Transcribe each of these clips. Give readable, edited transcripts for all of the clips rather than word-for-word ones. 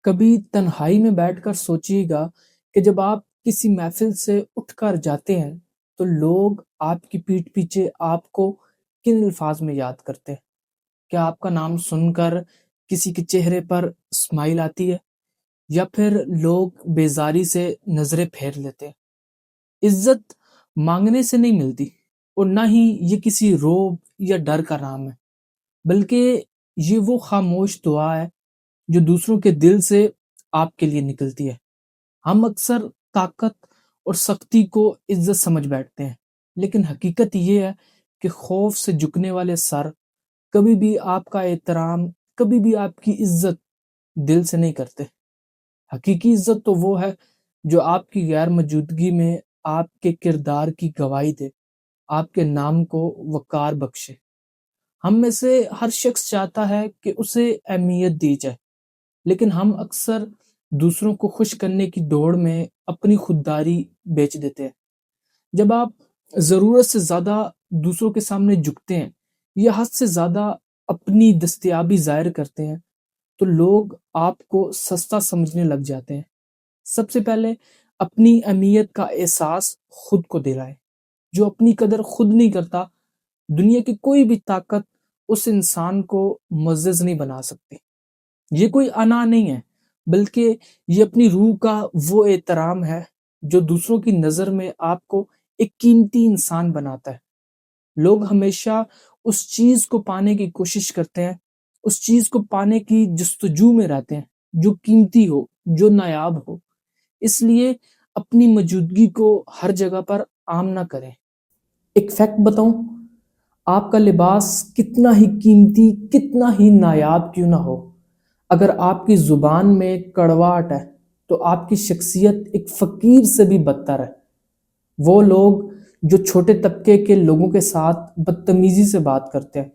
کبھی تنہائی میں بیٹھ کر سوچیے گا کہ جب آپ کسی محفل سے اٹھ کر جاتے ہیں تو لوگ آپ کی پیٹھ پیچھے آپ کو کن الفاظ میں یاد کرتے ہیں؟ کیا آپ کا نام سن کر کسی کے چہرے پر اسمائل آتی ہے یا پھر لوگ بیزاری سے نظریں پھیر لیتے ہیں؟ عزت مانگنے سے نہیں ملتی، اور نہ ہی یہ کسی روب یا ڈر کا نام ہے، بلکہ یہ وہ خاموش دعا ہے جو دوسروں کے دل سے آپ کے لیے نکلتی ہے۔ ہم اکثر طاقت اور سختی کو عزت سمجھ بیٹھتے ہیں، لیکن حقیقت یہ ہے کہ خوف سے جھکنے والے سر کبھی بھی آپ کا احترام، کبھی بھی آپ کی عزت دل سے نہیں کرتے۔ حقیقی عزت تو وہ ہے جو آپ کی غیر موجودگی میں آپ کے کردار کی گواہی دے، آپ کے نام کو وقار بخشے۔ ہم میں سے ہر شخص چاہتا ہے کہ اسے اہمیت دی جائے، لیکن ہم اکثر دوسروں کو خوش کرنے کی دوڑ میں اپنی خودداری بیچ دیتے ہیں۔ جب آپ ضرورت سے زیادہ دوسروں کے سامنے جھکتے ہیں یا حد سے زیادہ اپنی دستیابی ظاہر کرتے ہیں تو لوگ آپ کو سستا سمجھنے لگ جاتے ہیں۔ سب سے پہلے اپنی اہمیت کا احساس خود کو دلائیں۔ جو اپنی قدر خود نہیں کرتا، دنیا کی کوئی بھی طاقت اس انسان کو معزز نہیں بنا سکتی۔ یہ کوئی انا نہیں ہے، بلکہ یہ اپنی روح کا وہ احترام ہے جو دوسروں کی نظر میں آپ کو ایک قیمتی انسان بناتا ہے۔ لوگ ہمیشہ اس چیز کو پانے کی کوشش کرتے ہیں، اس چیز کو پانے کی جستجو میں رہتے ہیں جو قیمتی ہو، جو نایاب ہو۔ اس لیے اپنی موجودگی کو ہر جگہ پر عام نہ کریں۔ ایک فیکٹ بتاؤں، آپ کا لباس کتنا ہی قیمتی، کتنا ہی نایاب کیوں نہ ہو، اگر آپ کی زبان میں کڑواہٹ ہے تو آپ کی شخصیت ایک فقیر سے بھی بدتر ہے۔ وہ لوگ جو چھوٹے طبقے کے لوگوں کے ساتھ بدتمیزی سے بات کرتے ہیں،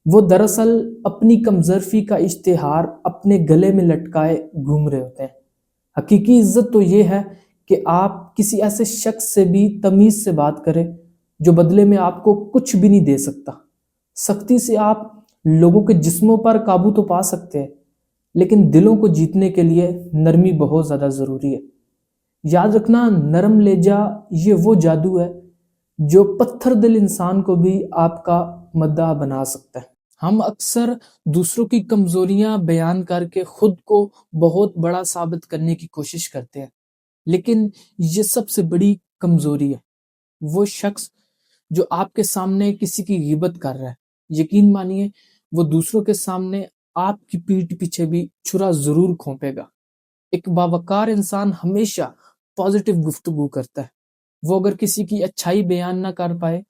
وہ دراصل اپنی کمظرفی کا اشتہار اپنے گلے میں لٹکائے گھوم رہے ہوتے ہیں۔ حقیقی عزت تو یہ ہے کہ آپ کسی ایسے شخص سے بھی تمیز سے بات کریں جو بدلے میں آپ کو کچھ بھی نہیں دے سکتا۔ سختی سے آپ لوگوں کے جسموں پر قابو تو پا سکتے ہیں، لیکن دلوں کو جیتنے کے لیے نرمی بہت زیادہ ضروری ہے۔ یاد رکھنا، نرم لہجہ یہ وہ جادو ہے جو پتھر دل انسان کو بھی آپ کا مداح بنا سکتا ہے۔ ہم اکثر دوسروں کی کمزوریاں بیان کر کے خود کو بہت بڑا ثابت کرنے کی کوشش کرتے ہیں، لیکن یہ سب سے بڑی کمزوری ہے۔ وہ شخص جو آپ کے سامنے کسی کی غیبت کر رہا ہے، یقین مانیے وہ دوسروں کے سامنے آپ کی پیٹھ پیچھے بھی چھرا ضرور کھونپے گا۔ ایک باوقار انسان ہمیشہ پازیٹیو گفتگو کرتا ہے۔ وہ اگر کسی کی اچھائی بیان نہ کر پائے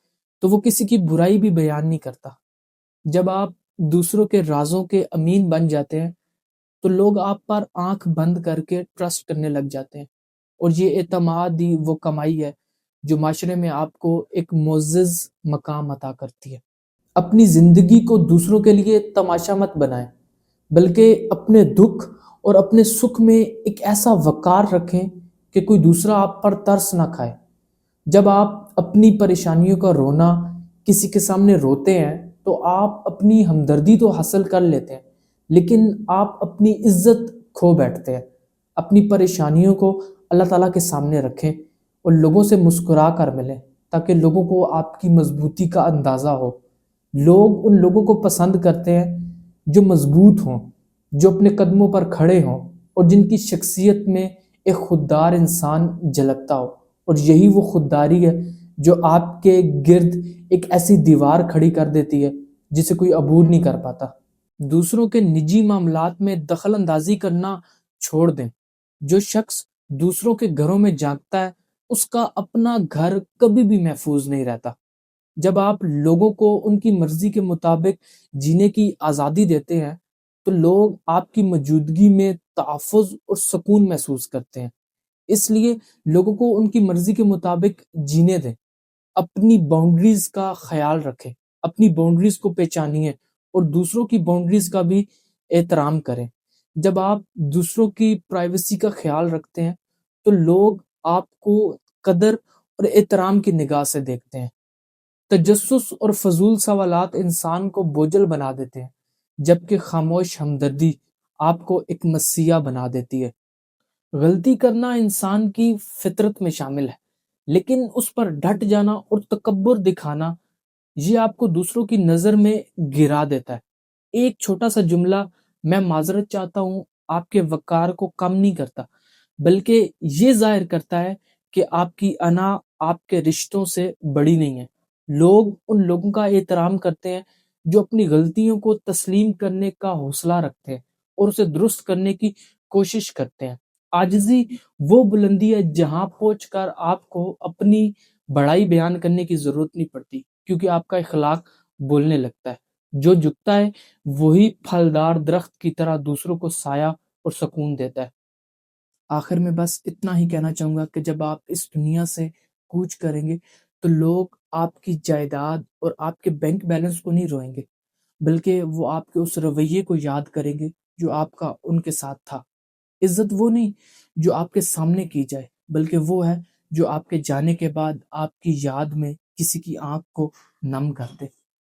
تو وہ کسی کی برائی بھی بیان نہیں کرتا۔ جب آپ دوسروں کے رازوں کے امین بن جاتے ہیں تو لوگ آپ پر آنکھ بند کر کے ٹرسٹ کرنے لگ جاتے ہیں، اور یہ اعتماد ہی وہ کمائی ہے جو معاشرے میں آپ کو ایک معزز مقام عطا کرتی ہے۔ اپنی زندگی کو دوسروں کے لیے تماشا مت بنائیں، بلکہ اپنے دکھ اور اپنے سکھ میں ایک ایسا وقار رکھیں کہ کوئی دوسرا آپ پر ترس نہ کھائے۔ جب آپ اپنی پریشانیوں کا رونا کسی کے سامنے روتے ہیں تو آپ اپنی ہمدردی تو حاصل کر لیتے ہیں، لیکن آپ اپنی عزت کھو بیٹھتے ہیں۔ اپنی پریشانیوں کو اللہ تعالیٰ کے سامنے رکھیں اور لوگوں سے مسکرا کر ملیں تاکہ لوگوں کو آپ کی مضبوطی کا اندازہ ہو۔ لوگ ان لوگوں کو پسند کرتے ہیں جو مضبوط ہوں، جو اپنے قدموں پر کھڑے ہوں، اور جن کی شخصیت میں ایک خوددار انسان جھلکتا ہو۔ اور یہی وہ خودداری ہے جو آپ کے گرد ایک ایسی دیوار کھڑی کر دیتی ہے جسے کوئی عبور نہیں کر پاتا۔ دوسروں کے نجی معاملات میں دخل اندازی کرنا چھوڑ دیں۔ جو شخص دوسروں کے گھروں میں جھانکتا ہے اس کا اپنا گھر کبھی بھی محفوظ نہیں رہتا۔ جب آپ لوگوں کو ان کی مرضی کے مطابق جینے کی آزادی دیتے ہیں تو لوگ آپ کی موجودگی میں تحفظ اور سکون محسوس کرتے ہیں۔ اس لیے لوگوں کو ان کی مرضی کے مطابق جینے دیں۔ اپنی باؤنڈریز کا خیال رکھیں، اپنی باؤنڈریز کو پہچانیے اور دوسروں کی باؤنڈریز کا بھی احترام کریں۔ جب آپ دوسروں کی پرائیویسی کا خیال رکھتے ہیں تو لوگ آپ کو قدر اور احترام کی نگاہ سے دیکھتے ہیں۔ تجسس اور فضول سوالات انسان کو بوجھل بنا دیتے ہیں، جبکہ خاموش ہمدردی آپ کو ایک مسیحا بنا دیتی ہے۔ غلطی کرنا انسان کی فطرت میں شامل ہے، لیکن اس پر ڈٹ جانا اور تکبر دکھانا یہ آپ کو دوسروں کی نظر میں گرا دیتا ہے۔ ایک چھوٹا سا جملہ میں معذرت چاہتا ہوں آپ کے وقار کو کم نہیں کرتا، بلکہ یہ ظاہر کرتا ہے کہ آپ کی انا آپ کے رشتوں سے بڑی نہیں ہے۔ لوگ ان لوگوں کا احترام کرتے ہیں جو اپنی غلطیوں کو تسلیم کرنے کا حوصلہ رکھتے ہیں اور اسے درست کرنے کی کوشش کرتے ہیں۔ عاجزی وہ بلندی ہے جہاں پہنچ کر آپ کو اپنی بڑائی بیان کرنے کی ضرورت نہیں پڑتی، کیونکہ آپ کا اخلاق بولنے لگتا ہے۔ جو جھکتا ہے وہی پھلدار درخت کی طرح دوسروں کو سایہ اور سکون دیتا ہے۔ آخر میں بس اتنا ہی کہنا چاہوں گا کہ جب آپ اس دنیا سے کوچ کریں گے تو لوگ آپ کی جائیداد اور آپ کے بینک بیلنس کو نہیں روئیں گے، بلکہ وہ آپ کے اس رویے کو یاد کریں گے جو آپ کا ان کے ساتھ تھا۔ عزت وہ نہیں جو آپ کے سامنے کی جائے، بلکہ وہ ہے جو آپ کے جانے کے بعد آپ کی یاد میں کسی کی آنکھ کو نم کر دے۔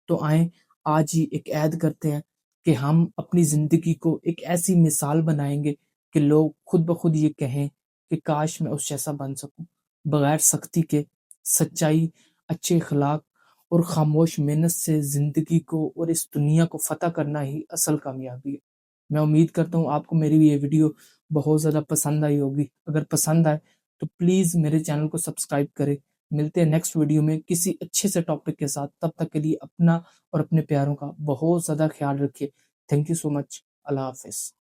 تو آئیں آج ہی ایک عہد کرتے ہیں کہ ہم اپنی زندگی کو ایک ایسی مثال بنائیں گے کہ لوگ خود بخود یہ کہیں کہ کاش میں اس جیسا بن سکوں، بغیر سختی کے۔ سچائی، اچھے اخلاق اور خاموش محنت سے زندگی کو اور اس دنیا کو فتح کرنا ہی اصل کامیابی ہے۔ میں امید کرتا ہوں آپ کو میری یہ ویڈیو بہت زیادہ پسند آئی ہوگی۔ اگر پسند آئے تو پلیز میرے چینل کو سبسکرائب کریں۔ ملتے ہیں نیکسٹ ویڈیو میں کسی اچھے سے ٹاپک کے ساتھ۔ تب تک کے لیے اپنا اور اپنے پیاروں کا بہت زیادہ خیال رکھیے۔ تھینک یو سو مچ۔ اللہ حافظ۔